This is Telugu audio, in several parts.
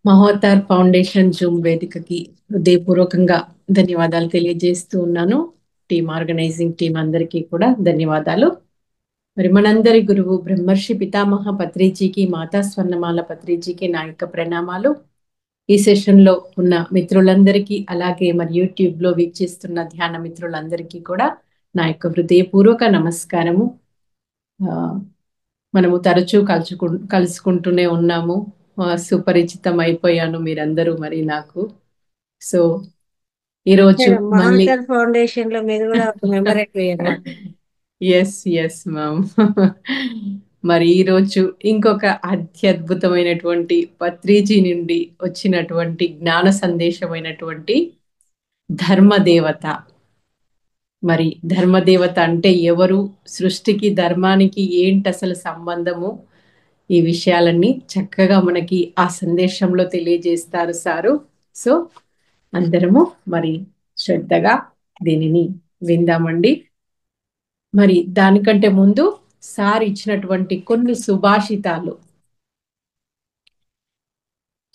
మహోతార్ ఫౌండేషన్ జూమ్ వేదికకి హృదయపూర్వకంగా ధన్యవాదాలు తెలియజేస్తూ ఉన్నాను. ఆర్గనైజింగ్ టీం అందరికీ కూడా ధన్యవాదాలు. మరి మనందరి గురువు బ్రహ్మర్షి పితామహ పత్రిజీకి, మాతా స్వర్ణమాల పత్రిజీకి నా యొక్క ప్రణామాలు. ఈ సెషన్ లో ఉన్న మిత్రులందరికీ, అలాగే మరి యూట్యూబ్ లో వీక్షిస్తున్న ధ్యాన మిత్రులందరికీ కూడా నా యొక్క హృదయపూర్వక నమస్కారము. మనము తరచూ కలుసుకుంటూనే ఉన్నాము. సుపరిచితం అయిపోయాను మీరందరూ మరి నాకు. సో ఈరోజు మళ్ళీ మహాకర్ ఫౌండేషన్ లో మీరు కూడా ఒక మెంబర్ అయిపోయారు. Yes ma'am. మరి ఈరోజు ఇంకొక అత్యద్భుతమైనటువంటి పత్రిజీ నుండి వచ్చినటువంటి జ్ఞాన సందేశమైనటువంటి ధర్మదేవత. మరి ధర్మదేవత అంటే ఎవరు, సృష్టికి ధర్మానికి ఏంటి అసలు సంబంధము, ఈ విషయాలన్నీ చక్కగా మనకి ఆ సందేశంలో తెలియజేస్తారు సారు. సో అందరము మరి శ్రద్ధగా దీనిని విందామండి. మరి దానికంటే ముందు సార్ ఇచ్చినటువంటి కొన్ని సుభాషితాలు.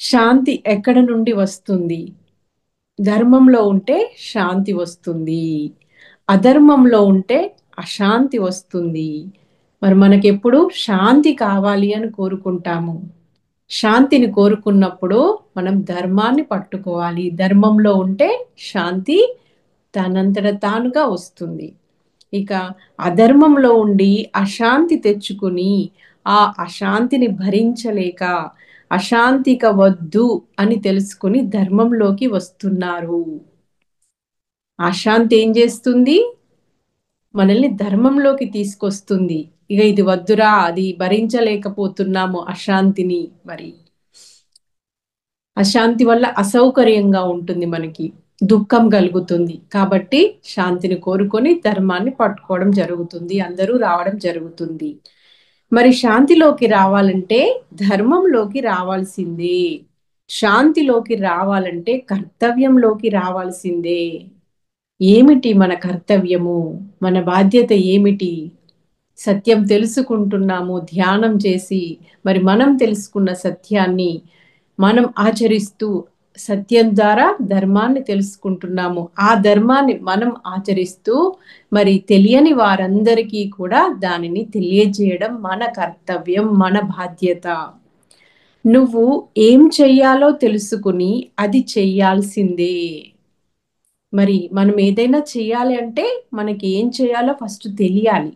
శాంతి ఎక్కడ నుండి వస్తుంది? ధర్మంలో ఉంటే శాంతి వస్తుంది, అధర్మంలో ఉంటే అశాంతి వస్తుంది. మరి మనకెప్పుడు శాంతి కావాలి అని కోరుకుంటాము. శాంతిని కోరుకున్నప్పుడు మనం ధర్మాన్ని పట్టుకోవాలి. ధర్మంలో ఉంటే శాంతి తనంతట తానుగా వస్తుంది. ఇక అధర్మంలో ఉండి అశాంతి తెచ్చుకుని ఆ అశాంతిని భరించలేక అశాంతిక వద్దు అని తెలుసుకుని ధర్మంలోకి వస్తున్నారు. అశాంతి ఏం చేస్తుంది? మనల్ని ధర్మంలోకి తీసుకొస్తుంది. ఇక ఇది వద్దురా, అది భరించలేకపోతున్నాము అశాంతిని. మరి అశాంతి వల్ల అసౌకర్యంగా ఉంటుంది, మనకి దుఃఖం కలుగుతుంది. కాబట్టి శాంతిని కోరుకొని ధర్మాన్ని పట్టుకోవడం జరుగుతుంది, అందరూ రావడం జరుగుతుంది. మరి శాంతిలోకి రావాలంటే ధర్మంలోకి రావాల్సిందే. శాంతిలోకి రావాలంటే కర్తవ్యంలోకి రావాల్సిందే. ఏమిటి మన కర్తవ్యము, మన బాధ్యత ఏమిటి? సత్యం తెలుసుకుంటున్నాము ధ్యానం చేసి. మరి మనం తెలుసుకున్న సత్యాన్ని మనం ఆచరిస్తూ సత్యం ద్వారా ధర్మాన్ని తెలుసుకుంటున్నాము. ఆ ధర్మాన్ని మనం ఆచరిస్తూ మరి తెలియని వారందరికీ కూడా దానిని తెలియజేయడం మన కర్తవ్యం, మన బాధ్యత. నువ్వు ఏం చెయ్యాలో తెలుసుకుని అది చెయ్యాల్సిందే. మరి మనం ఏదైనా చేయాలి అంటే మనకి ఏం చేయాలో ఫస్ట్ తెలియాలి.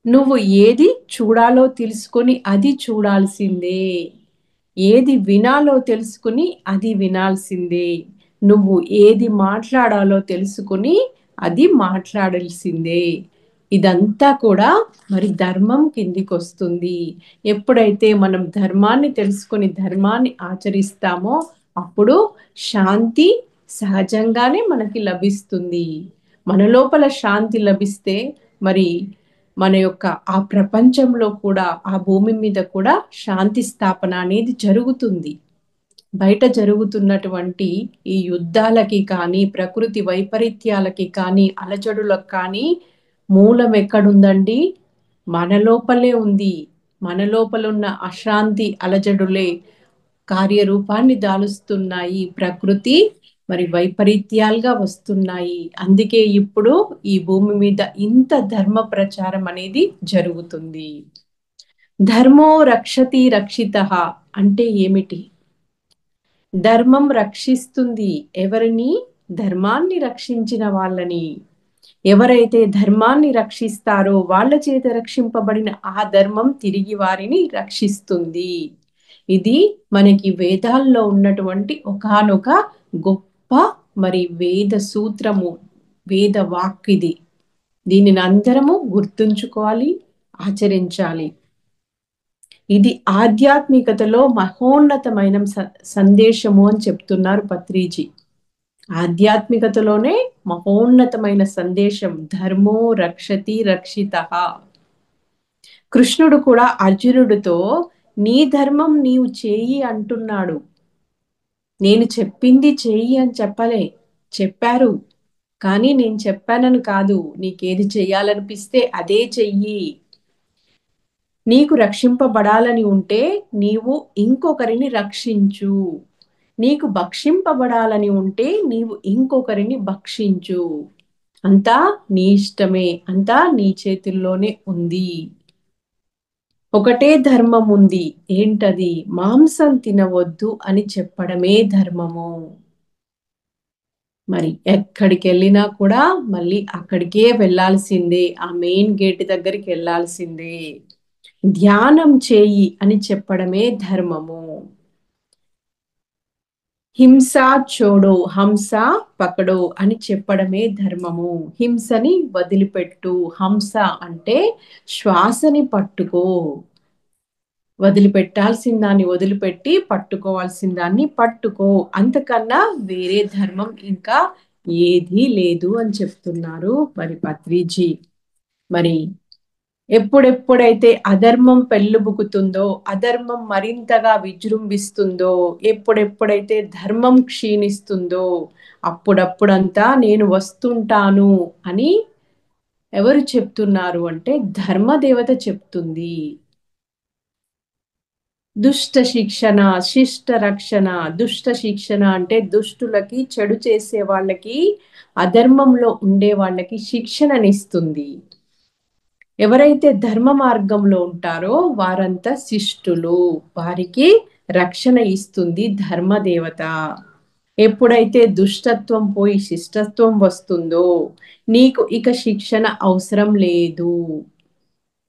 నువ్వు ఏది చూడాలో తెలుసుకొని అది చూడాల్సిందే. ఏది వినాలో తెలుసుకుని అది వినాల్సిందే. నువ్వు ఏది మాట్లాడాలో తెలుసుకుని అది మాట్లాడాల్సిందే. ఇదంతా కూడా మరి ధర్మం కిందికి వస్తుంది. ఎప్పుడైతే మనం ధర్మాన్ని తెలుసుకొని ధర్మాన్ని ఆచరిస్తామో అప్పుడు శాంతి సహజంగానే మనకి లభిస్తుంది. మన లోపల శాంతి లభిస్తే మరి మన యొక్క ఆ ప్రపంచంలో కూడా, ఆ భూమి మీద కూడా శాంతి స్థాపన అనేది జరుగుతుంది. బయట జరుగుతున్నటువంటి ఈ యుద్ధాలకి కానీ, ప్రకృతి వైపరీత్యాలకి కానీ, అలజడులకు కానీ మూలం ఎక్కడుందండి? మన లోపలే ఉంది. మన లోపల ఉన్న అశాంతి అలజడులే కార్యరూపాన్ని దాలుస్తున్నాయి. ప్రకృతి మరి వైపరీత్యాలుగా వస్తున్నాయి. అందుకే ఇప్పుడు ఈ భూమి మీద ఇంత ధర్మ ప్రచారం అనేది జరుగుతుంది. ధర్మో రక్షతి రక్షితః అంటే ఏమిటి? ధర్మం రక్షిస్తుంది ఎవరిని? ధర్మాన్ని రక్షించిన వాళ్ళని. ఎవరైతే ధర్మాన్ని రక్షిస్తారో వాళ్ళ చేత రక్షింపబడిన ఆ ధర్మం తిరిగి వారిని రక్షిస్తుంది. ఇది మనకి వేదాల్లో ఉన్నటువంటి ఒకానొక గొప్ప మరి వేద సూత్రము, వేద వాక్ ఇది. దీనిని అందరము గుర్తుంచుకోవాలి, ఆచరించాలి. ఇది ఆధ్యాత్మికతలో మహోన్నతమైన సందేశము అని చెప్తున్నారు పత్రిజీ. ఆధ్యాత్మికతలోనే మహోన్నతమైన సందేశం. ధర్మో రక్షతి రక్షితః. కృష్ణుడు కూడా అర్జునుడితో నీ ధర్మం నీవు చేయి అంటున్నాడు. నేను చెప్పింది చెయ్యి అని చెప్పలే. చెప్పారు, కానీ నేను చెప్పానని కాదు. నీకేది చెయ్యాలనిపిస్తే అదే చెయ్యి. నీకు రక్షింపబడాలని ఉంటే నీవు ఇంకొకరిని రక్షించు. నీకు భక్షింపబడాలని ఉంటే నీవు ఇంకొకరిని భక్షించు. అంతా నీ ఇష్టమే, అంతా నీ చేతుల్లోనే ఉంది. ఒకటే ధర్మం ఉంది, ఏంటది? మాంసం తినవద్దు అని చెప్పడమే ధర్మము. మరి ఎక్కడికి వెళ్ళినా కూడా మళ్ళీ అక్కడికే వెళ్ళాల్సిందే, ఆ మెయిన్ గేట్ దగ్గరికి వెళ్ళాల్సిందే. ధ్యానం చేయి అని చెప్పడమే ధర్మము. హింస చోడో హంస పకడో అని చెప్పడమే ధర్మము. హింసని వదిలిపెట్టు. హంస అంటే శ్వాసని పట్టుకో. వదిలిపెట్టాల్సిన దాన్ని వదిలిపెట్టి పట్టుకోవాల్సిన దాన్ని పట్టుకో. అంతకన్నా వేరే ధర్మం ఇంకా ఏదీ లేదు అని చెప్తున్నారు మరి పత్రిజీ. మరి ఎప్పుడెప్పుడైతే అధర్మం పెళ్ళుబుకుతుందో, అధర్మం మరింతగా విజృంభిస్తుందో, ఎప్పుడెప్పుడైతే ధర్మం క్షీణిస్తుందో, అప్పుడప్పుడంతా నేను వస్తుంటాను అని ఎవరు చెప్తున్నారు అంటే ధర్మదేవత చెప్తుంది. దుష్ట శిక్షణ, శిష్ట రక్షణ. దుష్ట శిక్షణ అంటే దుష్టులకి, చెడు చేసే వాళ్ళకి, అధర్మంలో ఉండే వాళ్ళకి శిక్షణనిస్తుంది. ఎవరైతే ధర్మ మార్గంలో ఉంటారో వారంతా శిష్టులు, వారికి రక్షణ ఇస్తుంది ధర్మదేవత. ఎప్పుడైతే దుష్టత్వం పోయి శిష్టత్వం వస్తుందో నీకు ఇక శిక్షణ అవసరం లేదు.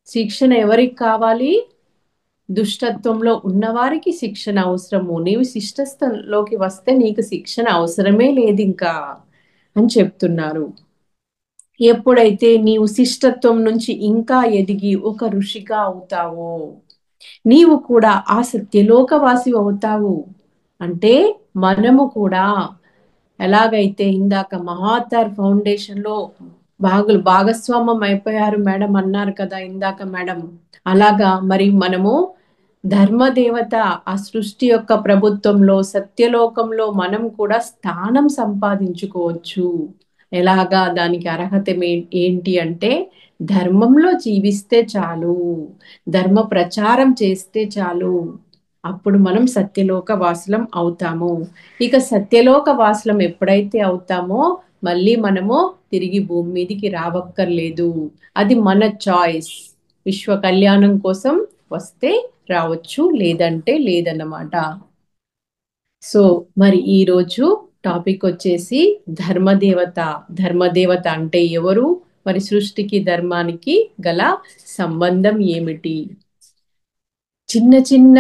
శిక్షణ ఎవరికి కావాలి? దుష్టత్వంలో ఉన్నవారికి శిక్షణ అవసరము. నీవు శిష్టత్వంలోకి వస్తే నీకు శిక్షణ అవసరమే లేదు ఇంకా అని చెప్తున్నారు. ఎప్పుడైతే నీవు శిష్టత్వం నుంచి ఇంకా ఎదిగి ఒక ఋషిగా అవుతావో నీవు కూడా ఆ సత్యలోకవాసి అవుతావు. అంటే మనము కూడా ఎలాగైతే ఇందాక మహాతార్ ఫౌండేషన్ లో భాగస్వామ్యం అయిపోయారు మేడం అన్నారు కదా ఇందాక మేడం, అలాగా మరి మనము ధర్మదేవత ఆ సృష్టి యొక్క ప్రభుత్వంలో సత్యలోకంలో మనం కూడా స్థానం సంపాదించుకోవచ్చు. ఎలాగా? దానికి అర్హత ఏంటి అంటే ధర్మంలో జీవిస్తే చాలు, ధర్మ ప్రచారం చేస్తే చాలు, అప్పుడు మనం సత్యలోక వాసులం అవుతాము. ఇక సత్యలోక వాసులం ఎప్పుడైతే అవుతామో మళ్ళీ మనము తిరిగి భూమి మీదికి రావక్కర్లేదు. అది మన చాయిస్. విశ్వ కళ్యాణం కోసం వస్తే రావచ్చు, లేదంటే లేదన్నమాట. సో మరి ఈరోజు టాపిక్ వచ్చేసి ధర్మదేవత. ధర్మదేవత అంటే ఎవరు? మరి సృష్టికి ధర్మానికి గల సంబంధం ఏమిటి? చిన్న చిన్న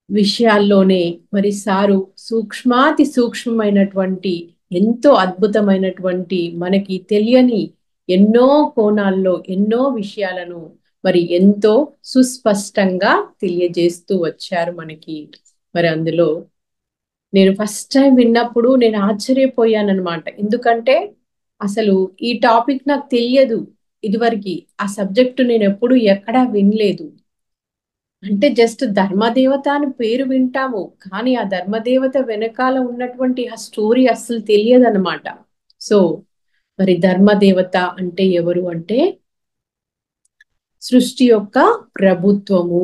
విషయాల్లోనే మరి సారు సూక్ష్మాతి సూక్ష్మమైనటువంటి ఎంతో అద్భుతమైనటువంటి మనకి తెలియని ఎన్నో కోణాల్లో ఎన్నో విషయాలను మరి ఎంతో సుస్పష్టంగా తెలియజేస్తూ వచ్చారు మనకి. మరి అందులో నేను ఫస్ట్ టైం విన్నప్పుడు నేను ఆశ్చర్యపోయానన్నమాట. ఎందుకంటే అసలు ఈ టాపిక్ నాకు తెలియదు ఇదివరకు. ఆ సబ్జెక్టు నేను ఎప్పుడు ఎక్కడా వినలేదు. అంటే జస్ట్ ధర్మదేవత అని పేరు వింటాము, కానీ ఆ ధర్మదేవత వెనకాల ఉన్నటువంటి ఆ స్టోరీ అస్సలు తెలియదన్నమాట. సో మరి ధర్మదేవత అంటే ఎవరు అంటే సృష్టి యొక్క ప్రభుత్వము,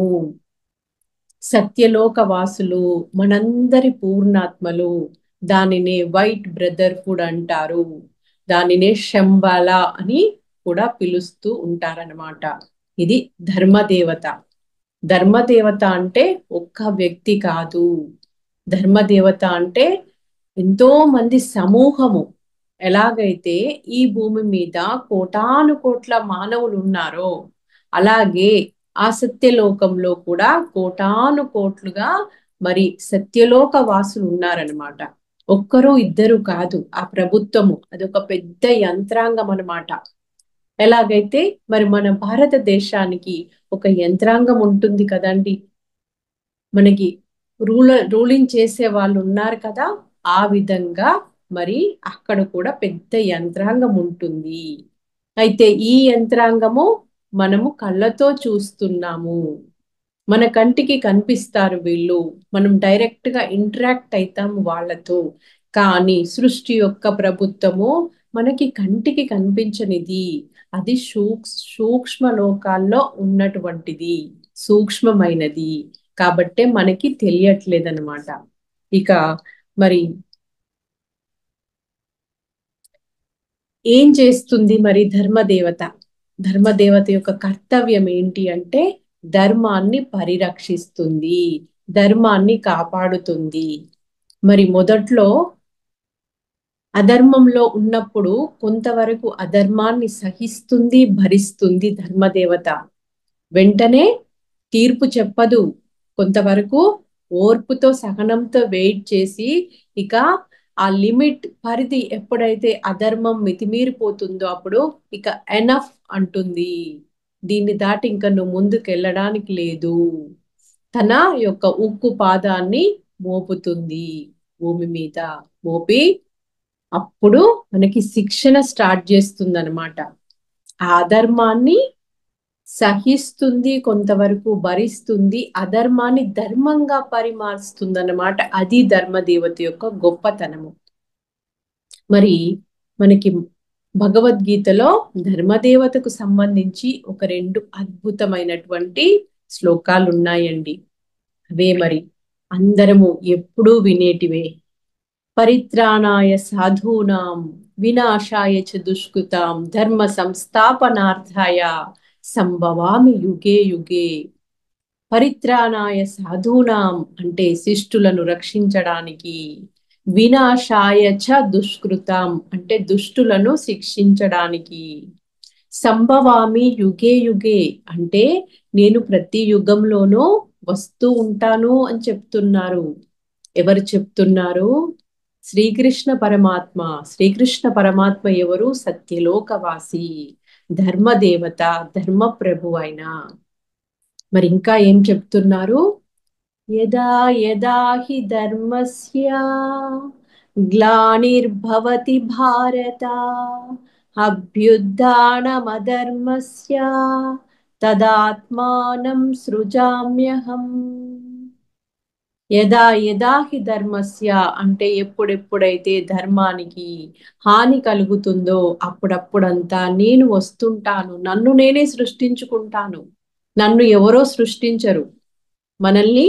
సత్యలోక వాసులు, మనందరి పూర్ణాత్మలు. దానినే వైట్ బ్రదర్హుడ్ అంటారు, దానినే శంబాల అని కూడా పిలుస్తూ ఉంటారన్నమాట. ఇది ధర్మదేవత. ధర్మదేవత అంటే ఒక్క వ్యక్తి కాదు. ధర్మదేవత అంటే ఎంతో మంది సమూహము. ఎలాగైతే ఈ భూమి మీద కోటాను కోట్ల మానవులు ఉన్నారో అలాగే ఆ సత్యలోకంలో కూడా కోటాను కోట్లుగా మరి సత్యలోక వాసులు ఉన్నారనమాట. ఒక్కరు ఇద్దరు కాదు. ఆ ప్రభుత్వము అదొక పెద్ద యంత్రాంగం అన్నమాట. ఎలాగైతే మరి మన భారతదేశానికి ఒక యంత్రాంగం ఉంటుంది కదండి, మనకి రూలింగ్ చేసే వాళ్ళు ఉన్నారు కదా, ఆ విధంగా మరి అక్కడ కూడా పెద్ద యంత్రాంగం ఉంటుంది. అయితే ఈ యంత్రాంగము మనము కళ్ళతో చూస్తున్నాము, మన కంటికి కనిపిస్తారు వీళ్ళు, మనం డైరెక్ట్ గా ఇంటరాక్ట్ అవుతాము వాళ్ళతో. కానీ సృష్టి యొక్క ప్రభుత్వము మనకి కంటికి కనిపించనిది. అది సూక్ష్మ లోకాల్లో ఉన్నటువంటిది, సూక్ష్మమైనది కాబట్టే మనకి తెలియట్లేదన్నమాట. ఇక మరి ఏం చేస్తుంది మరి ధర్మదేవత? ధర్మదేవత యొక్క కర్తవ్యం ఏంటి అంటే ధర్మాన్ని పరిరక్షిస్తుంది, ధర్మాన్ని కాపాడుతుంది. మరి మొదట్లో అధర్మంలో ఉన్నప్పుడు కొంతవరకు అధర్మాన్ని సహిస్తుంది, భరిస్తుంది ధర్మదేవత. వెంటనే తీర్పు చెప్పదు, కొంతవరకు ఓర్పుతో సహనంతో వెయిట్ చేసి ఇక ఆ లిమిట్ పరిధి ఎప్పుడైతే అధర్మం మితిమీరిపోతుందో అప్పుడు ఇక ఎనఫ్ అంటుంది. దీన్ని దాటి ఇంకా నువ్వు ముందుకు వెళ్ళడానికి లేదు. తన యొక్క ఉక్కు పాదాన్ని మోపుతుంది భూమి మీద. మోపి అప్పుడు మనకి శిక్షణ స్టార్ట్ చేస్తుంది అనమాట. ఆ అధర్మాన్ని సహిస్తుంది, కొంతవరకు భరిస్తుంది, అధర్మాన్ని ధర్మంగా పరిమారుస్తుంది అన్నమాట. అది ధర్మదేవత యొక్క గొప్పతనము. మరి మనకి భగవద్గీతలో ధర్మదేవతకు సంబంధించి ఒక 2 అద్భుతమైనటువంటి శ్లోకాలు ఉన్నాయండి. అవే మరి అందరము ఎప్పుడూ వినేటివే. పరిత్రాణాయ సాధూనాం వినాశాయ చ దుష్కృతాం ధర్మ సంస్థాపనార్థాయ సంభవామి యుగే యుగే. పరిత్రాణాయ సాధూనాం అంటే శిష్టులను రక్షించడానికి, వినాశాయ చ దుష్కృతాం అంటే దుష్టులను శిక్షించడానికి, సంభవామి యుగే యుగే అంటే నేను ప్రతి యుగంలోనూ వస్తూ ఉంటాను అని చెప్తున్నారు. ఎవరు చెప్తున్నారు? శ్రీకృష్ణ పరమాత్మ. శ్రీకృష్ణ పరమాత్మ ఎవరు? సత్యలోకవాసి, ధర్మదేవత, ధర్మ ప్రభు అయిన. మరి ఇంకా ఏం చెప్తున్నారు? యదా యదా హి ధర్మస్య గ్లానిర్భవతి భారత అభ్యుత్థానమధర్మస్య తదాత్మానం సృజామ్యహం. యదా యదా హి ధర్మస్య అంటే ఎప్పుడెప్పుడైతే ధర్మానికి హాని కలుగుతుందో అప్పుడప్పుడంతా నేను వస్తుంటాను, నన్ను నేనే సృష్టించుకుంటాను. నన్ను ఎవరో సృష్టించరు, మనల్ని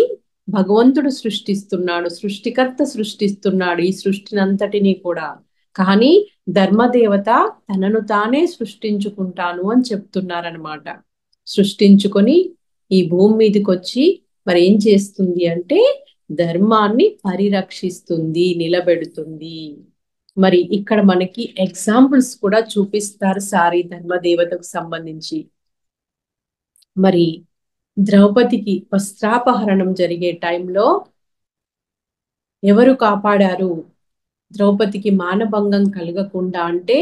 భగవంతుడు సృష్టిస్తున్నాడు, సృష్టికర్త సృష్టిస్తున్నాడు ఈ సృష్టినంతటినీ కూడా. కానీ ధర్మదేవత తనను తానే సృష్టించుకుంటాను అని చెప్తున్నారనమాట. సృష్టించుకొని ఈ భూమి మీదకి వచ్చి మరి ఏం చేస్తుంది అంటే ధర్మాన్ని పరిరక్షిస్తుంది, నిలబెడుతుంది. మరి ఇక్కడ మనకి ఎగ్జాంపుల్స్ కూడా చూపిస్తారు సారి ధర్మదేవతకు సంబంధించి. మరి ద్రౌపదికి వస్త్రాపహరణం జరిగే టైంలో ఎవరు కాపాడారు? ద్రౌపదికి మానభంగం కలగకుండా అంటే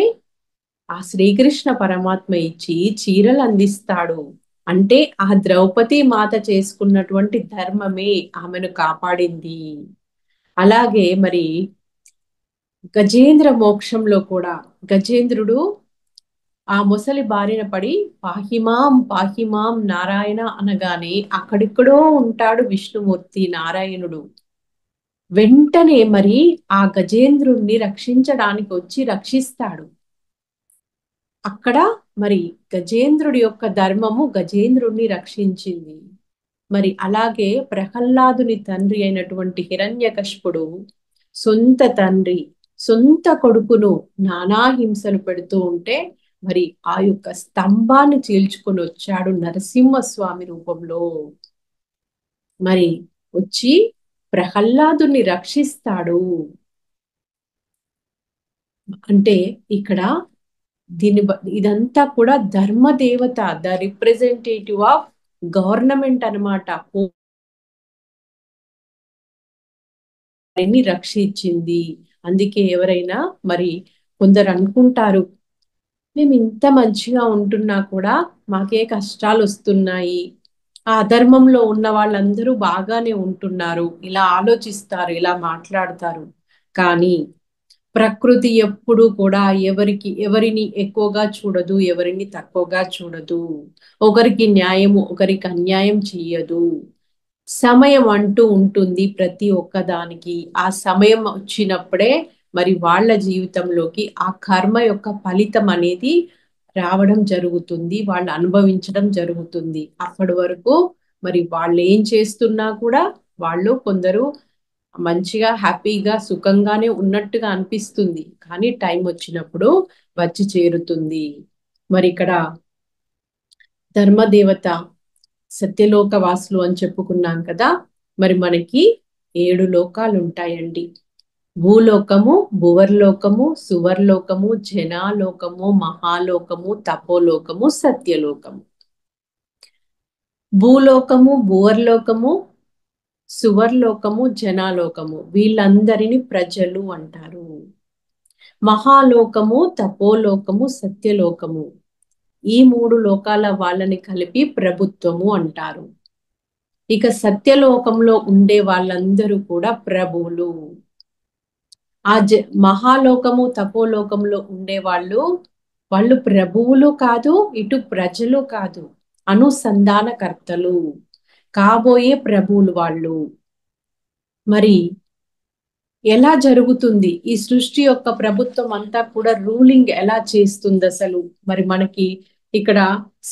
ఆ శ్రీకృష్ణ పరమాత్మ ఇచ్చి చీరలు అందిస్తాడు. అంటే ఆ ద్రౌపది మాత చేసుకున్నటువంటి ధర్మమే ఆమెను కాపాడింది. అలాగే మరి గజేంద్ర మోక్షంలో కూడా గజేంద్రుడు ఆ ముసలి బారిన పడి పాహిమాం పాహిమాం నారాయణ అనగానే అక్కడిక్కడో ఉంటాడు విష్ణుమూర్తి నారాయణుడు. వెంటనే మరి ఆ గజేంద్రుణ్ణి రక్షించడానికి వచ్చి రక్షిస్తాడు. అక్కడ మరి గజేంద్రుడి యొక్క ధర్మము గజేంద్రుణ్ణి రక్షించింది. మరి అలాగే ప్రహ్లాదుని తండ్రి అయినటువంటి హిరణ్యకశిపుడు సొంత తండ్రి సొంత కొడుకును నానా హింసలు పెడుతూ ఉంటే మరి ఆ యొక్క స్తంభాన్ని చీల్చుకొని వచ్చాడు నరసింహస్వామి రూపంలో. మరి వచ్చి ప్రహ్లాదుని రక్షిస్తాడు. అంటే ఇక్కడ ఇదంతా కూడా ధర్మదేవత, ద రిప్రజెంటేటివ్ ఆఫ్ గవర్నమెంట్ అనమాట. రక్షించింది. అందుకే ఎవరైనా మరి కొందరు అనుకుంటారు, మేము ఇంత మంచిగా ఉంటున్నా కూడా మాకే కష్టాలు వస్తున్నాయి, ఆ అధర్మంలో ఉన్న వాళ్ళందరూ బాగానే ఉంటున్నారు, ఇలా ఆలోచిస్తారు, ఇలా మాట్లాడతారు. కానీ ప్రకృతి ఎప్పుడు కూడా ఎవరిని ఎక్కువగా చూడదు, ఎవరిని తక్కువగా చూడదు. ఒకరికి న్యాయము ఒకరికి అన్యాయం చెయ్యదు. సమయం అంటూ ఉంటుంది ప్రతి ఒక్కదానికి. ఆ సమయం వచ్చినప్పుడే మరి వాళ్ళ జీవితంలోకి ఆ కర్మ యొక్క ఫలితం అనేది రావడం జరుగుతుంది, వాళ్ళు అనుభవించడం జరుగుతుంది. అప్పటి వరకు మరి వాళ్ళు ఏం చేస్తున్నా కూడా వాళ్ళు కొందరు మంచిగా హ్యాపీగా సుఖంగానే ఉన్నట్టుగా అనిపిస్తుంది, కానీ టైం వచ్చినప్పుడు వచ్చి చేరుతుంది. మరి ఇక్కడ ధర్మదేవత సత్యలోక వాసులు అని చెప్పుకున్నాం కదా. మరి మనకి 7 లోకాలు ఉంటాయండి. భూలోకము, భువర్లోకము, సువర్లోకము, జనాలోకము, మహాలోకము, తపోలోకము, సత్యలోకము. భూలోకము, భువర్లోకము, సువర్లోకము, జనాలోకము వీళ్ళందరినీ ప్రజలు అంటారు. మహాలోకము, తపోలోకము, సత్యలోకము ఈ 3 లోకాల వాళ్ళని కలిపి ప్రభుత్వము అంటారు. ఇక సత్యలోకంలో ఉండే వాళ్ళందరూ కూడా ప్రభువులు. ఆ మహాలోకము, తపోలోకంలో ఉండే వాళ్ళు ప్రభువులు కాదు, ఇటు ప్రజలు కాదు, అనుసంధానకర్తలు, కాబోయే ప్రభువులు వాళ్ళు. మరి ఎలా జరుగుతుంది ఈ సృష్టి యొక్క ప్రభుత్వం అంతా కూడా రూలింగ్ ఎలా చేస్తుంది అసలు? మరి మనకి ఇక్కడ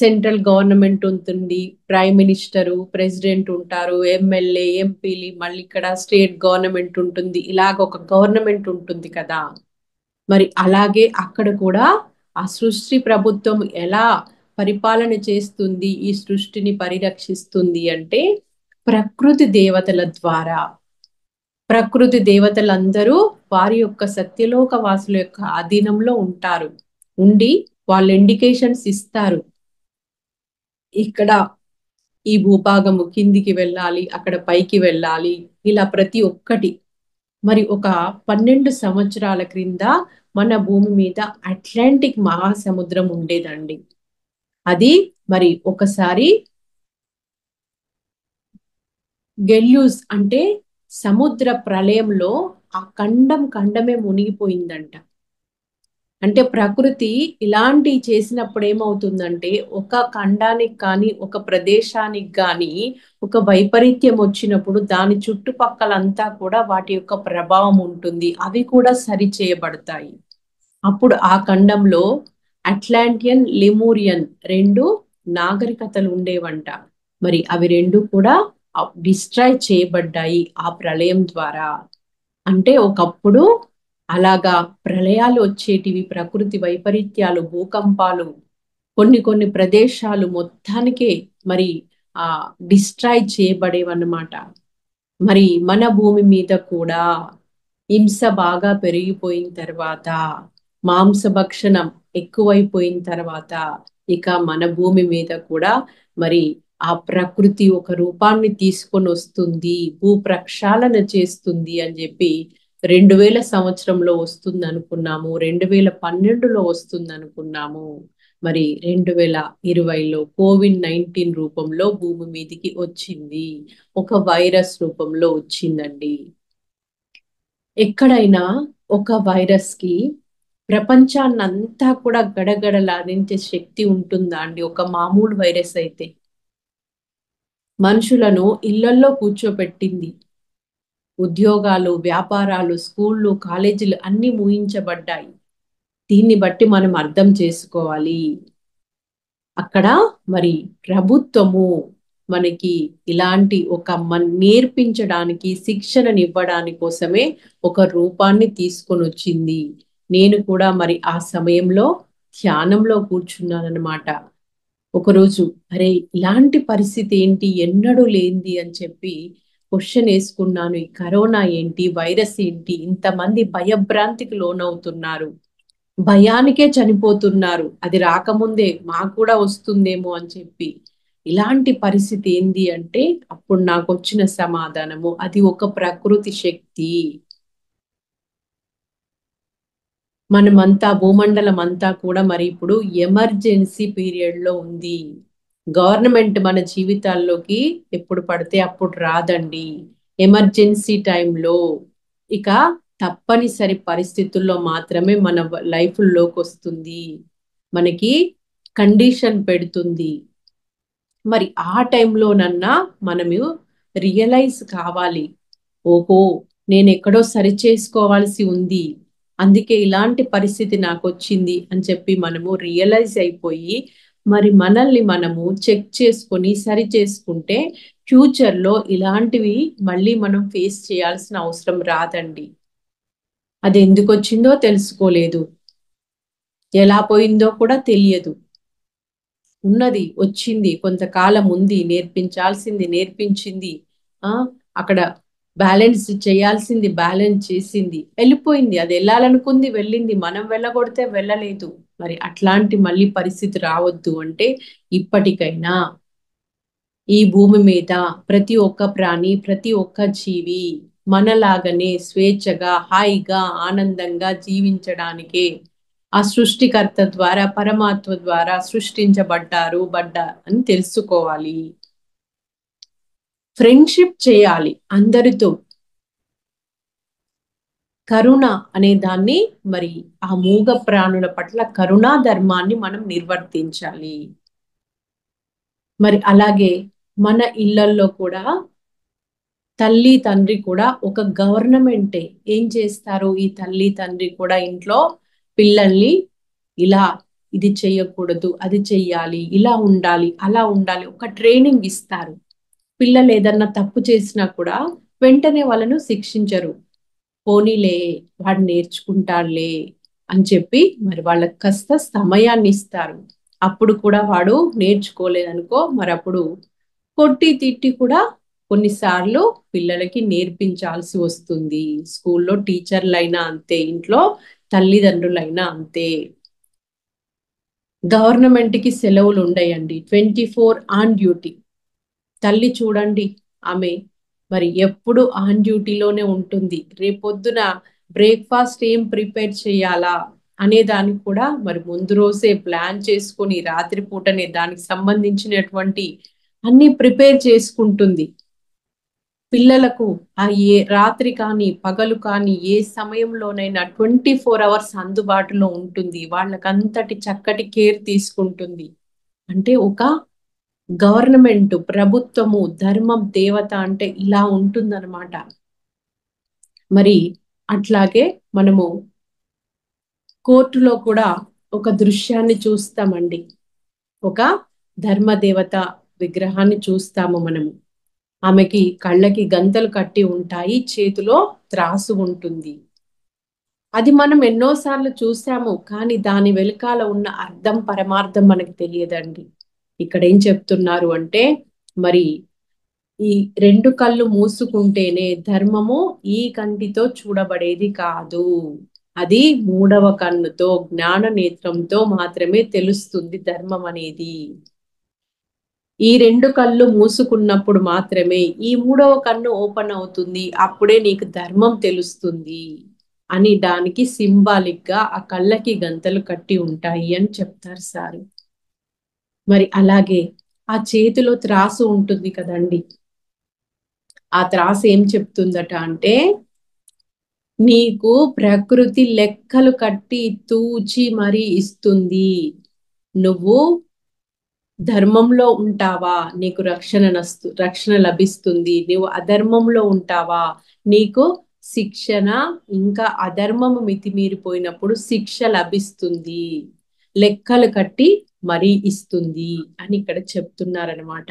సెంట్రల్ గవర్నమెంట్ ఉంటుంది, ప్రైమ్ మినిస్టరు, ప్రెసిడెంట్ ఉంటారు, ఎమ్మెల్యే, ఎంపీలు, మళ్ళీ ఇక్కడ స్టేట్ గవర్నమెంట్ ఉంటుంది, ఇలాగ ఒక గవర్నమెంట్ ఉంటుంది కదా. మరి అలాగే అక్కడ కూడా ఆ సృష్టి ప్రభుత్వం ఎలా పరిపాలన చేస్తుంది, ఈ సృష్టిని పరిరక్షిస్తుంది అంటే ప్రకృతి దేవతల ద్వారా. ప్రకృతి దేవతలందరూ వారి యొక్క సత్యలోక వాసుల యొక్క ఆధీనంలో ఉంటారు, ఉండి వాళ్ళు ఇండికేషన్స్ ఇస్తారు. ఇక్కడ ఈ భూభాగము కిందికి వెళ్ళాలి, అక్కడ పైకి వెళ్ళాలి, ఇలా ప్రతి ఒక్కటి. మరి ఒక 12 సంవత్సరాల క్రింద మన భూమి మీద అట్లాంటిక్ మహాసముద్రం ఉండేదండి. అది మరి ఒకసారి గెల్యూస్ అంటే సముద్ర ప్రళయంలో ఆ ఖండమే మునిగిపోయిందంట. అంటే ప్రకృతి ఇలాంటి చేసినప్పుడు ఏమవుతుందంటే ఒక ఖండానికి కానీ ఒక ప్రదేశానికి కానీ ఒక వైపరీత్యం వచ్చినప్పుడు దాని చుట్టుపక్కలంతా కూడా వాటి యొక్క ప్రభావం ఉంటుంది, అవి కూడా సరి చేయబడతాయి. అప్పుడు ఆ ఖండంలో అట్లాంటియన్, లెమూరియన్ 2 నాగరికతలు ఉండేవంట. మరి అవి 2 కూడా డిస్ట్రాయ్ చేయబడ్డాయి ఆ ప్రళయం ద్వారా. అంటే ఒకప్పుడు అలాగా ప్రళయాలు వచ్చేటివి, ప్రకృతి వైపరీత్యాలు, భూకంపాలు, కొన్ని ప్రదేశాలు మొత్తానికే మరి డిస్ట్రాయ్ చేయబడేవన్నమాట. మరి మన భూమి మీద కూడా హింస బాగా పెరిగిపోయిన తర్వాత, మాంసభక్షణం ఎక్కువైపోయిన తర్వాత ఇక మన భూమి మీద కూడా మరి ఆ ప్రకృతి ఒక రూపాన్ని తీసుకొని వస్తుంది, భూ ప్రక్షాళన చేస్తుంది అని చెప్పి 2000 సంవత్సరంలో వస్తుంది అనుకున్నాము, 2012లో వస్తుంది అనుకున్నాము. మరి 2020లో COVID-19 రూపంలో భూమి మీదకి వచ్చింది, ఒక వైరస్ రూపంలో వచ్చిందండి. ఎక్కడైనా ఒక వైరస్ కి ప్రపంచాన్నంతా కూడా గడగడలాడించే శక్తి ఉంటుందా అండి? ఒక మామూలు వైరస్ అయితే మనుషులను ఇళ్లల్లో కూర్చోపెట్టింది, ఉద్యోగాలు, వ్యాపారాలు, స్కూళ్ళు, కాలేజీలు అన్ని మూయించబడ్డాయి. దీన్ని బట్టి మనం అర్థం చేసుకోవాలి, అక్కడ మరి ప్రభుత్వము మనకి ఇలాంటి ఒక నేర్పించడానికి, శిక్షణనివ్వడానికి కోసమే ఒక రూపాన్ని తీసుకొని వచ్చింది. నేను కూడా మరి ఆ సమయంలో ధ్యానంలో కూర్చున్నానన్నమాట. ఒకరోజు అరే ఇలాంటి పరిస్థితి ఏంటి, ఎన్నడూ లేనిది అని చెప్పి క్వశ్చన్ వేసుకున్నాను. ఈ కరోనా ఏంటి, వైరస్ ఏంటి, ఇంతమంది భయభ్రాంతికి లోనవుతున్నారు, భయానికే చనిపోతున్నారు, అది రాకముందే మాకు కూడా వస్తుందేమో అని చెప్పి. ఇలాంటి పరిస్థితి ఏంది అంటే అప్పుడు నాకు వచ్చిన సమాధానము, అది ఒక ప్రకృతి శక్తి. మనమంతా భూమండలం అంతా కూడా మరి ఇప్పుడు ఎమర్జెన్సీ పీరియడ్ లో ఉంది. గవర్నమెంట్ మన జీవితాల్లోకి ఎప్పుడు పడితే అప్పుడు రాదండి. ఎమర్జెన్సీ టైంలో ఇక తప్పనిసరి పరిస్థితుల్లో మాత్రమే మన లైఫ్లోకి వస్తుంది, మనకి కండిషన్ పెడుతుంది. మరి ఆ టైంలోనన్నా మనము రియలైజ్ కావాలి, ఓహో నేను ఎక్కడో సరి చేసుకోవాల్సి ఉంది, అందుకే ఇలాంటి పరిస్థితి నాకు వచ్చింది అని చెప్పి మనము రియలైజ్ అయిపోయి మరి మనల్ని మనము చెక్ చేసుకొని సరి చేసుకుంటే ఫ్యూచర్లో ఇలాంటివి మళ్ళీ మనం ఫేస్ చేయాల్సిన అవసరం రాదండి. అది ఎందుకు వచ్చిందో తెలుసుకోలేదు, ఎలా పోయిందో కూడా తెలియదు. ఉన్నది వచ్చింది, కొంతకాలం ఉంది, నేర్పించాల్సింది నేర్పించింది, అక్కడ బ్యాలెన్స్ చేయాల్సింది బ్యాలెన్స్ చేసింది, వెళ్ళిపోయింది. అది వెళ్ళాలనుకుంది వెళ్ళింది, మనం వెళ్ళగొడితే వెళ్ళలేదు. మరి అట్లాంటి మళ్ళీ పరిస్థితి రావద్దు అంటే ఇప్పటికైనా ఈ భూమి మీద ప్రతి ఒక్క ప్రాణి, ప్రతి ఒక్క జీవి మనలాగనే స్వేచ్ఛగా హాయిగా ఆనందంగా జీవించడానికే ఆ సృష్టికర్త ద్వారా పరమాత్మ ద్వారా సృష్టించబడ్డారు అని తెలుసుకోవాలి. ఫ్రెండ్షిప్ చేయాలి అందరితో. కరుణ అనే దాన్ని మరి ఆ మూగ ప్రాణుల పట్ల కరుణా ధర్మాన్ని మనం నిర్వర్తించాలి. మరి అలాగే మన ఇళ్లల్లో కూడా తల్లి తండ్రి కూడా ఒక గవర్నమెంటే. ఏం చేస్తారు ఈ తల్లి తండ్రి కూడా ఇంట్లో పిల్లల్ని ఇలా ఇది చెయ్యకూడదు, అది చెయ్యాలి, ఇలా ఉండాలి, అలా ఉండాలి, ఒక ట్రైనింగ్ ఇస్తారు. పిల్లలు ఏదన్నా తప్పు చేసినా కూడా వెంటనే వాళ్ళను శిక్షించరు. పోనీలే వాడు నేర్చుకుంటాడులే అని చెప్పి మరి వాళ్ళకి కాస్త సమయాన్ని ఇస్తారు. అప్పుడు కూడా వాడు నేర్చుకోలేదనుకో మరి అప్పుడు కొట్టి తిట్టి కూడా కొన్నిసార్లు పిల్లలకి నేర్పించాల్సి వస్తుంది. స్కూల్లో టీచర్లైనా అంతే, ఇంట్లో తల్లిదండ్రులైనా అంతే. గవర్నమెంట్కి సెలవులు ఉండయండి, 24 ఆన్ డ్యూటీ. తల్లి చూడండి, ఆమె మరి ఎప్పుడు ఆన్ డ్యూటీలోనే ఉంటుంది. రేపొద్దున బ్రేక్ఫాస్ట్ ఏం ప్రిపేర్ చేయాలా అనే దానికి కూడా మరి ముందు రోజే ప్లాన్ చేసుకొని రాత్రిపూటనే దానికి సంబంధించినటువంటి అన్ని ప్రిపేర్ చేసుకుంటుంది. పిల్లలకు ఆ ఏ రాత్రి కానీ పగలు కానీ ఏ సమయంలోనైనా 24 అవర్స్ అందుబాటులో ఉంటుంది. వాళ్ళకంతటి చక్కటి కేర్ తీసుకుంటుంది. అంటే ఒక గవర్నమెంట్, ప్రభుత్వము, ధర్మం, దేవత అంటే ఇలా ఉంటుందన్నమాట. మరి అట్లాగే మనము కోర్టులో కూడా ఒక దృశ్యాన్ని చూస్తామండి. ఒక ధర్మదేవత విగ్రహాన్ని చూస్తాము మనము. ఆమెకి కళ్ళకి గంతలు కట్టి ఉంటాయి, చేతిలో త్రాసు ఉంటుంది. అది మనం ఎన్నోసార్లు చూసాము, కానీ దాని వెనకాల ఉన్న అర్థం పరమార్థం మనకు తెలియదండి. ఇక్కడ ఏం చెప్తున్నారు అంటే మరి ఈ 2 కళ్ళు మూసుకుంటేనే ధర్మము ఈ కంటితో చూడబడేది కాదు, అది 3వ కన్నుతో జ్ఞాన నేత్రంతో మాత్రమే తెలుస్తుంది ధర్మం అనేది. ఈ 2 కళ్ళు మూసుకున్నప్పుడు మాత్రమే ఈ 3వ కన్ను ఓపెన్ అవుతుంది, అప్పుడే నీకు ధర్మం తెలుస్తుంది అని దానికి సింబాలిక్ గా ఆ కళ్ళకి గంతలు కట్టి ఉంటాయి అని చెప్తారు సారు. మరి అలాగే ఆ చేతిలో త్రాసు ఉంటుంది కదండి, ఆ త్రాసు ఏం చెప్తుందట అంటే నీకు ప్రకృతి లెక్కలు కట్టి తూచి మరీ ఇస్తుంది. నువ్వు ధర్మంలో ఉంటావా నీకు రక్షణ లభిస్తుంది, నువ్వు అధర్మంలో ఉంటావా నీకు శిక్షణ, ఇంకా అధర్మము మితిమీరిపోయినప్పుడు శిక్ష లభిస్తుంది, లెక్కలు కట్టి మరీ ఇస్తుంది అని ఇక్కడ చెప్తున్నారనమాట.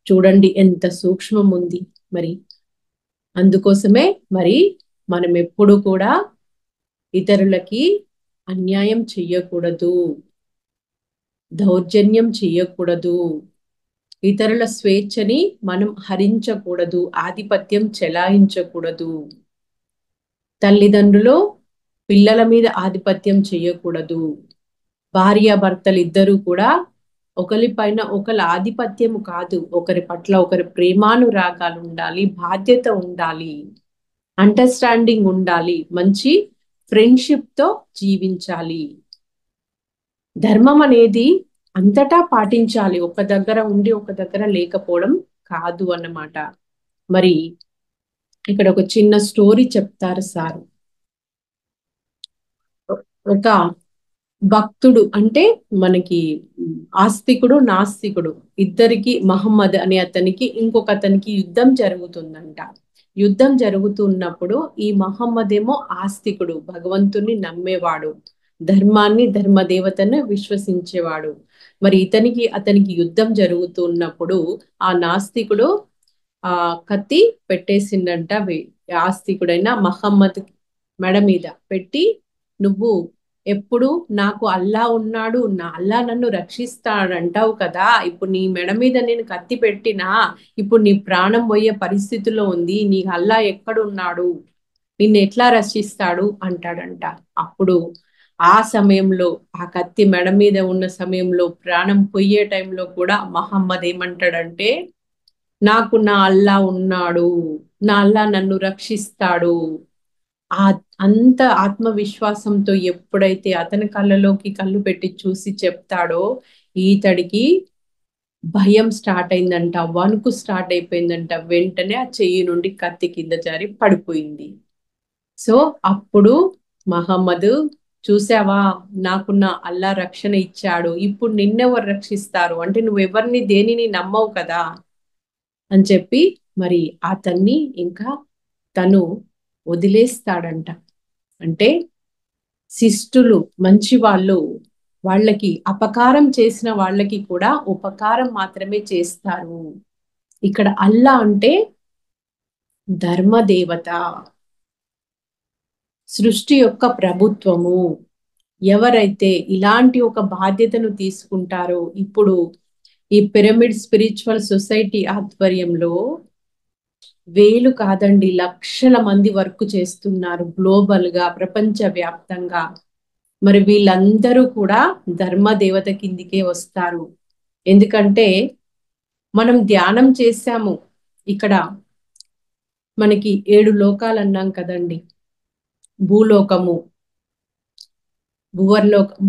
చూడండి ఎంత సూక్ష్మం ఉంది. మరి అందుకోసమే మరి మనం ఎప్పుడు కూడా ఇతరులకి అన్యాయం చెయ్యకూడదు, దౌర్జన్యం చెయ్యకూడదు, ఇతరుల స్వేచ్ఛని మనం హరించకూడదు, ఆధిపత్యం చెలాయించకూడదు. తల్లిదండ్రులు పిల్లల మీద ఆధిపత్యం చెయ్యకూడదు. భార్యాభర్తలు ఇద్దరూ కూడా ఒకరిపైన ఒకరి ఆధిపత్యం కాదు, ఒకరి పట్ల ఒకరి ప్రేమానురాగాలు ఉండాలి, బాధ్యత ఉండాలి, అండర్స్టాండింగ్ ఉండాలి, మంచి ఫ్రెండ్షిప్ తో జీవించాలి. ధర్మం అనేది అంతటా పాటించాలి, ఒక దగ్గర ఉండి ఒక దగ్గర లేకపోవడం కాదు అన్నమాట. మరి ఇక్కడ ఒక చిన్న స్టోరీ చెప్తారు సార్. ఒక భక్తుడు అంటే మనకి ఆస్తికుడు నాస్తికుడు ఇద్దరికి మహమ్మద్ అనే అతనికి ఇంకొక అతనికి యుద్ధం జరుగుతుందంట. యుద్ధం జరుగుతున్నప్పుడు ఈ మహమ్మద్ ఏమో ఆస్తికుడు, భగవంతుని నమ్మేవాడు, ధర్మాన్ని ధర్మదేవతను విశ్వసించేవాడు. మరి అతనికి యుద్ధం జరుగుతున్నప్పుడు ఆ నాస్తికుడు ఆ కత్తి పెట్టేసిండంట. ఆస్తికుడైన మహమ్మద్ మెడ మీద పెట్టి, నువ్వు ఎప్పుడు నాకు అల్లా ఉన్నాడు, నా అల్లా నన్ను రక్షిస్తాడంటావు కదా, ఇప్పుడు నీ మెడ మీద నేను కత్తి పెట్టినా ఇప్పుడు నీ ప్రాణం పోయే పరిస్థితిలో ఉంది, నీ అల్లా ఎక్కడున్నాడు, నిన్ను ఎట్లా రక్షిస్తాడు అంటాడంట. అప్పుడు ఆ సమయంలో ఆ కత్తి మెడ మీద ఉన్న సమయంలో ప్రాణం పోయే టైంలో కూడా మహమ్మద్ ఏమంటాడంటే, నాకు నా అల్లా ఉన్నాడు, నా అల్లా నన్ను రక్షిస్తాడు. ఆ అంత ఆత్మవిశ్వాసంతో ఎప్పుడైతే అతని కళ్ళలోకి కళ్ళు పెట్టి చూసి చెప్తాడో, ఈతడికి భయం స్టార్ట్ అయిందంట, వణుకు స్టార్ట్ అయిపోయిందంట. వెంటనే ఆ చెయ్యి నుండి కత్తి కింద జారి పడిపోయింది. సో అప్పుడు మహమ్మద్, చూసావా, నాకు నా అల్లా రక్షణ ఇచ్చాడు, ఇప్పుడు నిన్నెవరు రక్షిస్తారు అంటే నువ్వెవరిని దేనిని నమ్మవు కదా అని చెప్పి మరి అతన్ని ఇంకా తను వదిలేస్తాడంట. అంటే శిష్టులు మంచి వాళ్ళు, వాళ్ళకి అపకారం చేసిన వాళ్ళకి కూడా ఉపకారం మాత్రమే చేస్తారు. ఇక్కడ అల్లా అంటే ధర్మదేవత, సృష్టి యొక్క ప్రభుత్వము. ఎవరైతే ఇలాంటి ఒక బాధ్యతను తీసుకుంటారో, ఇప్పుడు ఈ పిరమిడ్ స్పిరిచువల్ సొసైటీ ఆధ్వర్యంలో వేలు కాదండి, లక్షల మంది వర్క్ చేస్తున్నారు గ్లోబల్ గా, ప్రపంచ వ్యాప్తంగా. మరి వీళ్ళందరూ కూడా ధర్మ దేవత కిందికే వస్తారు. ఎందుకంటే మనం ధ్యానం చేశాము. ఇక్కడ మనకి 7 లోకాలు అన్నాం కదండి. భూలోకము,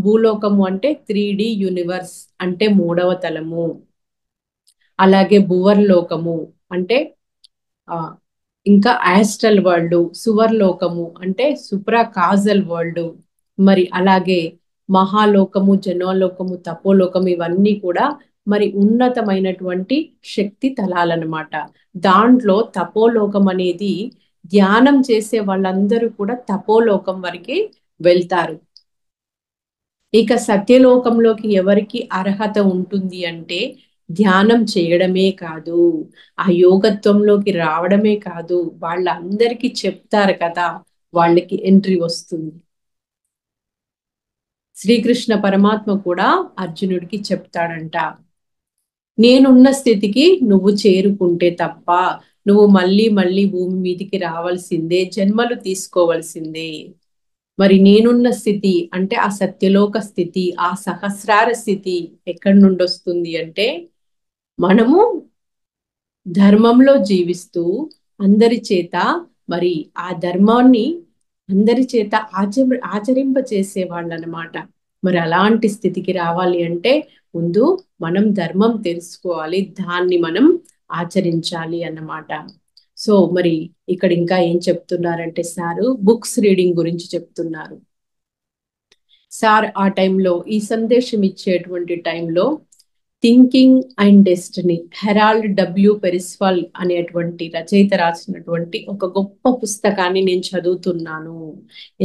భూలోకము అంటే 3D యూనివర్స్ అంటే 3వ తలము. అలాగే భువర్లోకము అంటే ఆ ఇంకా యాస్ట్రల్ వరల్డ్, సువర్లోకము అంటే సుప్రా కాజల్ వరల్డ్, మరి అలాగే మహాలోకము, జనోలోకము, తపోలోకము, ఇవన్నీ కూడా మరి ఉన్నతమైనటువంటి శక్తి తలాలన్నమాట. దాంట్లో తపోలోకం అనేది ధ్యానం చేసే వాళ్ళందరూ కూడా తపోలోకం వరకు వెళ్తారు. ఇక సత్యలోకంలోకి ఎవరికి అర్హత ఉంటుంది అంటే ధ్యానం చేయడమే కాదు, ఆ యోగత్వంలోకి రావడమే కాదు, వాళ్ళందరికీ చెప్తారు కదా, వాళ్ళకి ఎంట్రీ వస్తుంది. శ్రీకృష్ణ పరమాత్మ కూడా అర్జునుడికి చెప్తాడంట, నేనున్న స్థితికి నువ్వు చేరుకుంటే తప్ప నువ్వు మళ్ళీ మళ్ళీ భూమి మీదికి రావాల్సిందే, జన్మలు తీసుకోవాల్సిందే. మరి నేనున్న స్థితి అంటే ఆ సత్యలోక స్థితి, ఆ సహస్రార స్థితి ఎక్కడి నుండి వస్తుంది అంటే మనము ధర్మంలో జీవిస్తూ అందరి చేత మరి ఆ ధర్మాన్ని అందరి చేత ఆచరింప చేసే వాళ్ళు అన్నమాట. మరి అలాంటి స్థితికి రావాలి అంటే ముందు మనం ధర్మం తెలుసుకోవాలి, దాన్ని మనం ఆచరించాలి అన్నమాట. సో మరి ఇక్కడ ఇంకా ఏం చెప్తున్నారంటే సారు బుక్స్ రీడింగ్ గురించి చెప్తున్నారు. సార్ ఆ టైంలో ఈ సందేశం ఇచ్చేటువంటి టైంలో thinking and destiny, Harold W Percival అనేటువంటి రచయిత రాసినటువంటి ఒక గొప్ప పుస్తకాన్ని నేను చదువుతున్నాను.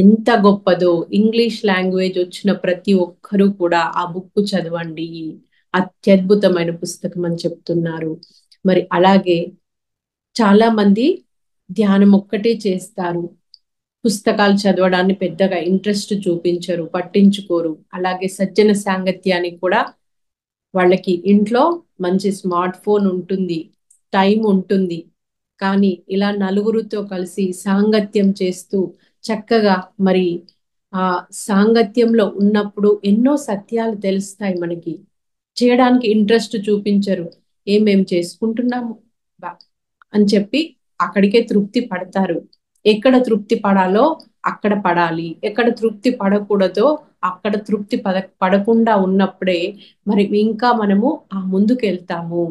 ఎంత గొప్పదో, ఇంగ్లీష్ లాంగ్వేజ్ వచ్చిన ప్రతి ఒక్కరూ కూడా ఆ బుక్ చదవండి, అత్యద్భుతమైన పుస్తకం అని చెప్తున్నారు. మరి అలాగే చాలా మంది ధ్యానం ఒక్కటే చేస్తారు, పుస్తకాలు చదవడాన్ని పెద్దగా ఇంట్రెస్ట్ చూపించరు, పట్టించుకోరు. అలాగే సజ్జన సాంగత్యానికి కూడా వాళ్ళకి ఇంట్లో మంచి స్మార్ట్ ఫోన్ ఉంటుంది, టైం ఉంటుంది, కానీ ఇలా నలుగురితో కలిసి సాంగత్యం చేస్తూ చక్కగా మరి ఆ సాంగత్యంలో ఉన్నప్పుడు ఎన్నో సత్యాలు తెలుస్తాయి మనకి. చేయడానికి ఇంట్రెస్ట్ చూపించరు, ఏమేం చేసుకుంటున్నాము అని చెప్పి అక్కడికే తృప్తి పడతారు. ఎక్కడ తృప్తి పడాలో అక్కడ పడాలి, ఎక్కడ తృప్తి పడకూడదో అక్కడ తృప్తి పడకుండా ఉన్నప్పుడే మరి ఇంకా మనము ఆ ముందుకు వెళ్తాము,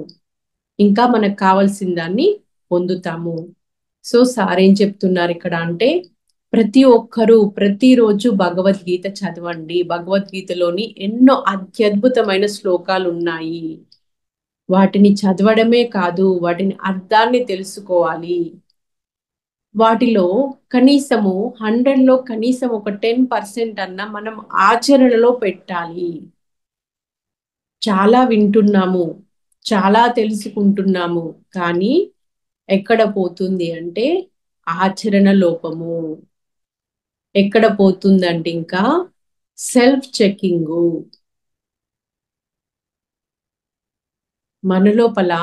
ఇంకా మనకు కావాల్సిన దాన్ని పొందుతాము. సో సార్ ఏం చెప్తున్నారు ఇక్కడ అంటే ప్రతి ఒక్కరూ ప్రతిరోజు భగవద్గీత చదవండి. భగవద్గీతలోని ఎన్నో అత్యద్భుతమైన శ్లోకాలు ఉన్నాయి. వాటిని చదవడమే కాదు, వాటిని అర్థాన్ని తెలుసుకోవాలి. వాటిలో కనీసము 100లో కనీసం ఒక 10% అన్నా మనం ఆచరణలో పెట్టాలి. చాలా వింటున్నాము, చాలా తెలుసుకుంటున్నాము, కానీ ఎక్కడ పోతుంది అంటే ఆచరణ లోపము. ఎక్కడ పోతుందంటే ఇంకా సెల్ఫ్ చెకింగు. మన లోపల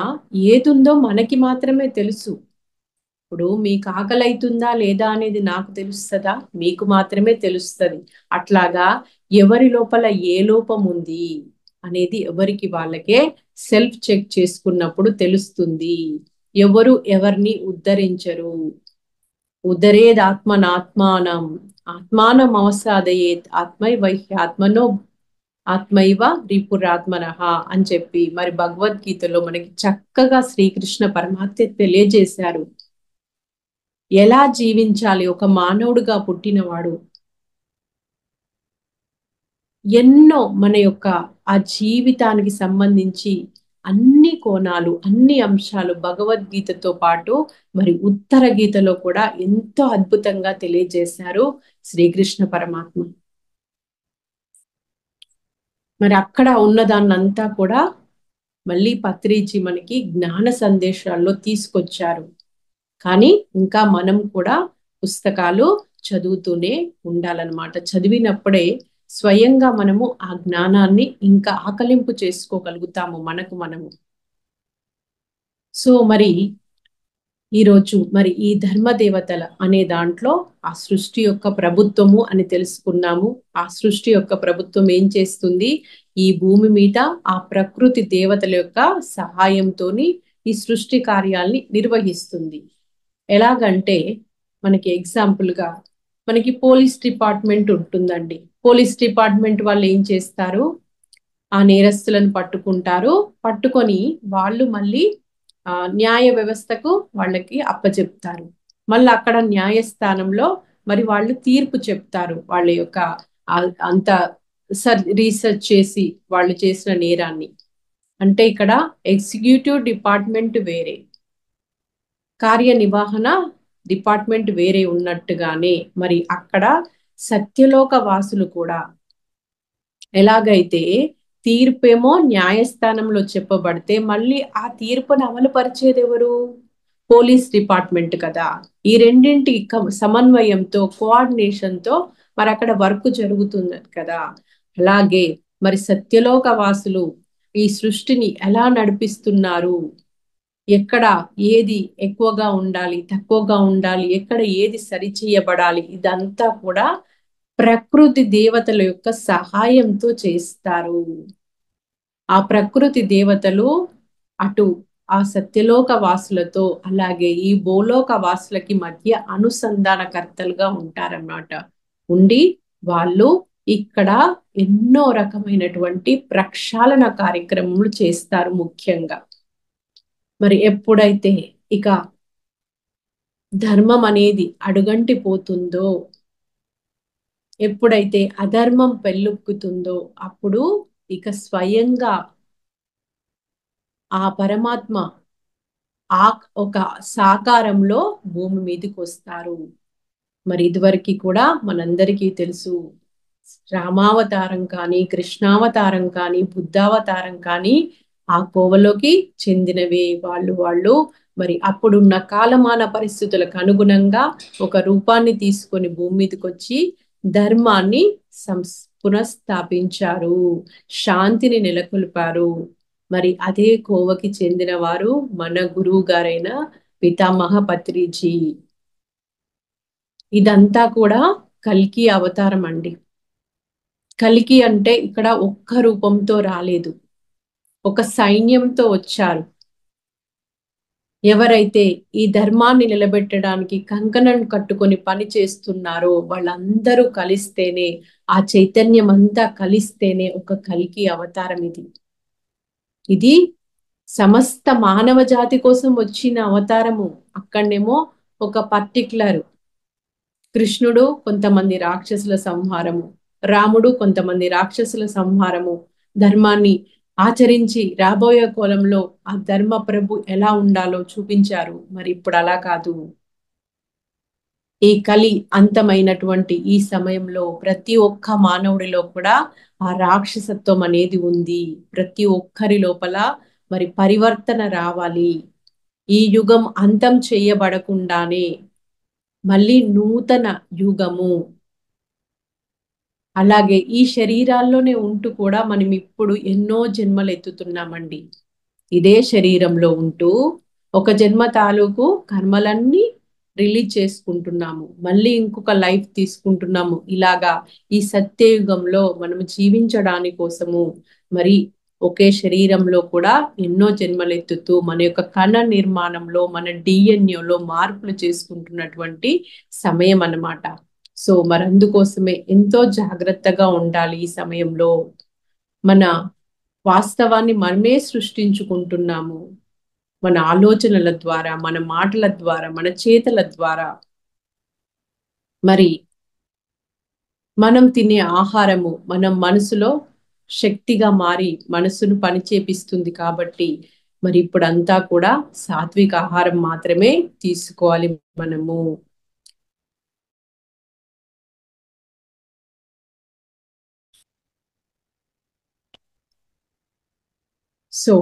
ఏదుందో మనకి మాత్రమే తెలుసు. ఇప్పుడు మీకు ఆకలి అవుతుందా లేదా అనేది నాకు తెలుస్తుందా? మీకు మాత్రమే తెలుస్తుంది. అట్లాగా ఎవరి లోపల ఏ లోపం ఉంది అనేది ఎవరికి వాళ్ళకే సెల్ఫ్ చెక్ చేసుకున్నప్పుడు తెలుస్తుంది. ఎవరు ఎవరిని ఉద్ధరించరు. ఉద్ధరేదాత్మనాత్మానం ఆత్మానం అవసాదయేత్ ఆత్మైవ ఆత్మైవ రిపురాత్మనః అని చెప్పి మరి భగవద్గీతలో మనకి చక్కగా శ్రీకృష్ణ పరమాత్మ తెలియజేశారు. ఎలా జీవించాలి ఒక మానవుడిగా పుట్టినవాడు. ఎన్నో మన యొక్క ఆ జీవితానికి సంబంధించి అన్ని కోణాలు, అన్ని అంశాలు భగవద్గీతతో పాటు మరి ఉత్తర గీతలో కూడా ఎంతో అద్భుతంగా తెలియజేశారు శ్రీకృష్ణ పరమాత్మ. మరి అక్కడ ఉన్నదాన్నంతా కూడా మళ్ళీ పత్రిజీ మనకి జ్ఞాన సందేశాల్లో తీసుకొచ్చారు. కానీ ఇంకా మనం కూడా పుస్తకాలు చదువుతూనే ఉండాలన్నమాట. చదివినప్పుడే స్వయంగా మనము ఆ జ్ఞానాన్ని ఇంకా ఆకలింపు చేసుకోగలుగుతాము మనకు మనము. సో మరి ఈరోజు మరి ఈ ధర్మదేవతల అనే దాంట్లో ఆ సృష్టి యొక్క ప్రభుత్వము అని తెలుసుకున్నాము. ఆ సృష్టి యొక్క ప్రభుత్వం ఏం చేస్తుంది? ఈ భూమి మీద ఆ ప్రకృతి దేవతల యొక్క సహాయంతోని ఈ సృష్టి కార్యాల్ని నిర్వహిస్తుంది. ఎలాగంటే మనకి ఎగ్జాంపుల్గా మనకి పోలీస్ డిపార్ట్మెంట్ ఉంటుందండి. పోలీస్ డిపార్ట్మెంట్ వాళ్ళు ఏం చేస్తారు? ఆ నేరస్తులను పట్టుకుంటారు. పట్టుకొని వాళ్ళు మళ్ళీ న్యాయ వ్యవస్థకు వాళ్ళకి అప్పచెప్తారు. మళ్ళీ అక్కడ న్యాయస్థానంలో మరి వాళ్ళు తీర్పు చెప్తారు. వాళ్ళ యొక్క అంత రీసెర్చ్ చేసి వాళ్ళు చేసిన నేరాన్ని. అంటే ఇక్కడ ఎగ్జిక్యూటివ్ డిపార్ట్మెంట్ వేరే, కార్యనిర్వహణ డిపార్ట్మెంట్ వేరే ఉన్నట్టుగానే మరి అక్కడ సత్యలోక వాసులు కూడా ఎలాగైతే తీర్పేమో న్యాయస్థానంలో చెప్పబడితే మళ్ళీ ఆ తీర్పును అమలు పరిచేది ఎవరు? పోలీస్ డిపార్ట్మెంట్ కదా. ఈ రెండింటి సమన్వయంతో కోఆర్డినేషన్తో మరి అక్కడ వర్క్ జరుగుతుంది కదా. అలాగే మరి సత్యలోక వాసులు ఈ సృష్టిని ఎలా నడిపిస్తున్నారు, ఎక్కడ ఏది ఎక్కువగా ఉండాలి, తక్కువగా ఉండాలి, ఎక్కడ ఏది సరిచేయబడాలి, ఇదంతా కూడా ప్రకృతి దేవతల యొక్క సహాయంతో చేస్తారు. ఆ ప్రకృతి దేవతలు అటు ఆ సత్యలోక వాసులతో అలాగే ఈ భూలోక వాసులకి మధ్య అనుసంధానకర్తలుగా ఉంటారన్నమాట. ఉండి వాళ్ళు ఇక్కడ ఎన్నో రకమైనటువంటి ప్రక్షాళన కార్యక్రమాలు చేస్తారు. ముఖ్యంగా మరి ఎప్పుడైతే ఇక ధర్మం అనేది అడుగంటి పోతుందో, ఎప్పుడైతే అధర్మం పెళ్ళుక్కుతుందో అప్పుడు ఇక స్వయంగా ఆ పరమాత్మ ఆ ఒక సాకారంలో భూమి మీదకి వస్తారు. మరి ఇదివరకు కూడా మనందరికీ తెలుసు, రామావతారం కానీ, కృష్ణావతారం కానీ, బుద్ధావతారం కానీ ఆ కోవలోకి చెందినవే. వాళ్ళు మరి అప్పుడున్న కాలమాన పరిస్థితులకు అనుగుణంగా ఒక రూపాన్ని తీసుకొని భూమి మీదకి వచ్చి ధర్మాన్ని పునఃస్థాపించారు, శాంతిని నెలకొల్పారు. మరి అదే కోవకి చెందిన వారు మన గురువు గారైన పితామహ పత్రిజీ. ఇదంతా కూడా కల్కి అవతారం అండి. కల్కి అంటే ఇక్కడ ఒక్క రూపంతో రాలేదు, ఒక సైన్యంతో వచ్చారు. ఎవరైతే ఈ ధర్మాన్ని నిలబెట్టడానికి కంకణం కట్టుకొని పని చేస్తున్నారో వాళ్ళందరూ కలిస్తేనే, ఆ చైతన్యం అంతా కలిస్తేనే ఒక కల్కి అవతారం ఇది. ఇది సమస్త మానవ జాతి కోసం వచ్చిన అవతారము. అక్కడనేమో ఒక పర్టిక్యులర్ కృష్ణుడు కొంతమంది రాక్షసుల సంహారము, రాముడు కొంతమంది రాక్షసుల సంహారము, ధర్మాన్ని ఆచరించి రాబోయే కాలంలో ఆ ధర్మ ప్రభు ఎలా ఉండాలో చూపించారు. మరి ఇప్పుడు అలా కాదు. ఈ కలి అంతమైనటువంటి ఈ సమయంలో ప్రతి ఒక్క మానవుడిలో కూడా ఆ రాక్షసత్వం అనేది ఉంది. ప్రతి ఒక్కరి లోపల మరి పరివర్తన రావాలి. ఈ యుగం అంతం చేయబడకుండానే మళ్ళీ నూతన యుగము, అలాగే ఈ శరీరాల్లోనే ఉంటూ కూడా మనం ఇప్పుడు ఎన్నో జన్మలు ఎత్తుతున్నామండి. ఇదే శరీరంలో ఉంటూ ఒక జన్మ తాలూకు కర్మలన్నీ రిలీజ్ చేసుకుంటున్నాము, మళ్ళీ ఇంకొక లైఫ్ తీసుకుంటున్నాము. ఇలాగా ఈ సత్యయుగంలో మనము జీవించడాని కోసము మరి ఒకే శరీరంలో కూడా ఎన్నో జన్మలు ఎత్తుతూ మన యొక్క కణ నిర్మాణంలో మన డిఎన్ఏలో మార్పులు చేసుకుంటున్నటువంటి సమయం అన్నమాట. సో మరి అందుకోసమే ఎంతో జాగ్రత్తగా ఉండాలి. ఈ సమయంలో మన వాస్తవాన్ని మనమే సృష్టించుకుంటున్నాము. మన ఆలోచనల ద్వారా, మన మాటల ద్వారా, మన చేతల ద్వారా. మరి మనం తినే ఆహారము మన మనసులో శక్తిగా మారి మనసును పనిచేపిస్తుంది. కాబట్టి మరి ఇప్పుడంతా కూడా సాత్విక ఆహారం మాత్రమే తీసుకోవాలి మనము. సో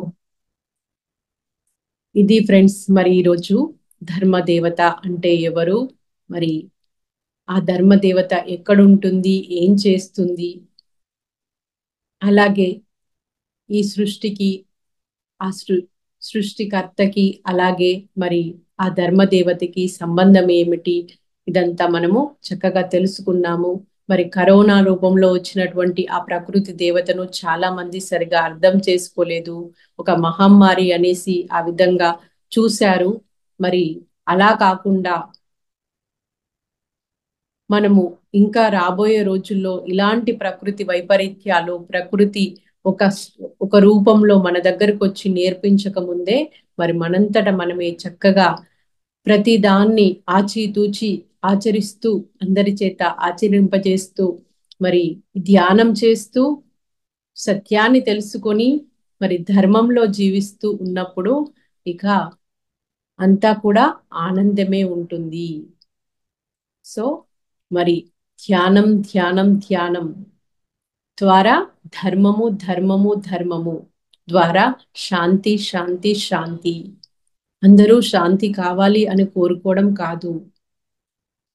ఇది ఫ్రెండ్స్, మరి ఈరోజు ధర్మదేవత అంటే ఎవరు, మరి ఆ ధర్మదేవత ఎక్కడుంటుంది, ఏం చేస్తుంది, అలాగే ఈ సృష్టికి ఆ సృష్టికర్తకి అలాగే మరి ఆ ధర్మదేవతకి సంబంధం ఏమిటి, ఇదంతా మనము చక్కగా తెలుసుకున్నాము. మరి కరోనా రూపంలో వచ్చినటువంటి ఆ ప్రకృతి దేవతను చాలా మంది సరిగా అర్థం చేసుకోలేదు. ఒక మహమ్మారి అనేసి ఆ విధంగా చూశారు. మరి అలా కాకుండా మనము ఇంకా రాబోయే రోజుల్లో ఇలాంటి ప్రకృతి వైపరీత్యాలు, ప్రకృతి ఒక ఒక రూపంలో మన దగ్గరకు వచ్చి నేర్పించక ముందే మరి మనంతట మనమే చక్కగా ప్రతి దాన్ని ఆచితూచి ఆచరిస్తూ అందరి చేత ఆచరింపజేస్తూ మరి ధ్యానం చేస్తూ సత్యాన్ని తెలుసుకొని మరి ధర్మంలో జీవిస్తూ ఉన్నప్పుడు ఇక అంతా కూడా ఆనందమే ఉంటుంది. సో మరి ధ్యానం ధ్యానం ధ్యానం ద్వారా ధర్మము ధర్మము ధర్మము ద్వారా శాంతి శాంతి శాంతి. అందరూ శాంతి కావాలి అని కోరుకోవడం కాదు,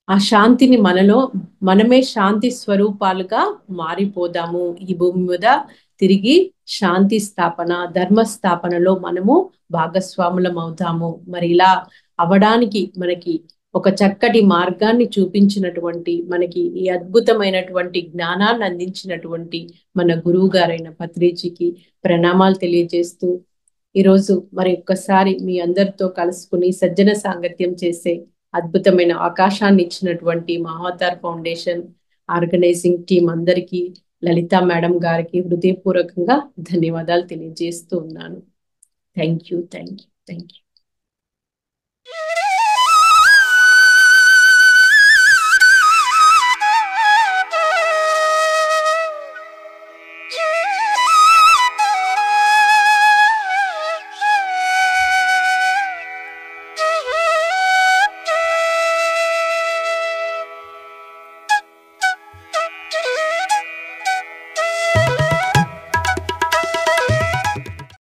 ఆ శాంతిని మనలో మనమే శాంతి స్వరూపాలుగా మారిపోదాము. ఈ భూమి మీద తిరిగి శాంతి స్థాపన, ధర్మ స్థాపనలో మనము భాగస్వాములం అవుతాము. మరి ఇలా అవడానికి మనకి ఒక చక్కటి మార్గాన్ని చూపించినటువంటి, మనకి ఈ అద్భుతమైనటువంటి జ్ఞానాన్ని అందించినటువంటి మన గురువు గారైన పత్రిజీకి ప్రణామాలు తెలియజేస్తూ ఈరోజు మరి ఒక్కసారి మీ అందరితో కలుసుకుని సజ్జన సాంగత్యం చేసే అద్భుతమైన అవకాశాన్ని ఇచ్చినటువంటి మహావతార్ ఫౌండేషన్ ఆర్గనైజింగ్ టీం అందరికీ, లలిత మేడం గారికి హృదయపూర్వకంగా ధన్యవాదాలు తెలియజేస్తూ ఉన్నాను. Thank you.